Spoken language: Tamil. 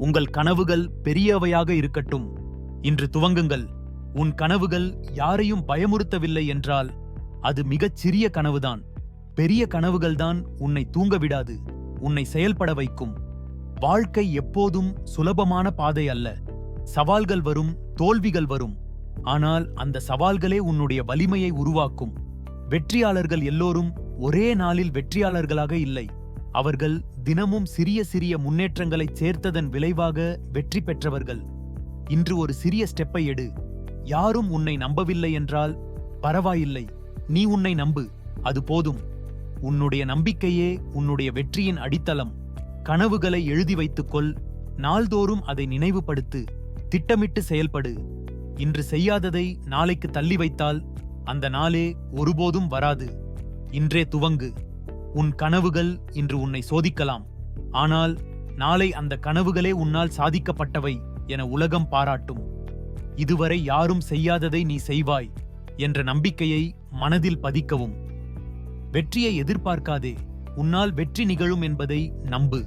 உங்கள் கனவுகள் பெரியவையாக இருக்கட்டும். இன்று துவங்குங்கள். உன் கனவுகள் யாரையும் பயமுறுத்தவில்லை என்றால் அது மிகச் சிறிய கனவுதான். பெரிய கனவுகள்தான் உன்னை தூங்க விடாது, உன்னை செயல்பட வைக்கும். வாழ்க்கை எப்போதும் சுலபமான பாதை அல்ல. சவால்கள் வரும், தோல்விகள் வரும். ஆனால் அந்த சவால்களே உன்னுடைய வலிமையை உருவாக்கும். வெற்றியாளர்கள் எல்லோரும் ஒரே நாளில் வெற்றியாளர்களாக இல்லை. அவர்கள் தினமும் சிறிய சிறிய முன்னேற்றங்களை சேர்த்ததன் விளைவாக வெற்றி பெற்றவர்கள். இன்று ஒரு சிறிய ஸ்டெப்பை எடு. யாரும் உன்னை நம்பவில்லை என்றால் பரவாயில்லை, நீ உன்னை நம்பு, அது போதும். உன்னுடைய நம்பிக்கையே உன்னுடைய வெற்றியின் அடித்தளம். கனவுகளை எழுதி வைத்துக்கொள். நாள்தோறும் அதை நினைவுபடுத்து. திட்டமிட்டு செயல்படு. இன்று செய்யாததை நாளைக்கு தள்ளி வைத்தால் அந்த நாளே ஒருபோதும் வராது. இன்றே துவங்கு. உன் கனவுகள் இன்று உன்னை சோதிக்கலாம். ஆனால் நாளை அந்த கனவுகளே உன்னால் சாதிக்கப்பட்டவை என உலகம் பாராட்டும். இதுவரை யாரும் செய்யாததை நீ செய்வாய் என்ற நம்பிக்கையை மனதில் பதிக்கவும். வெற்றியை எதிர்பார்க்காதே, உன்னால் வெற்றி நிகழும் என்பதை நம்பு.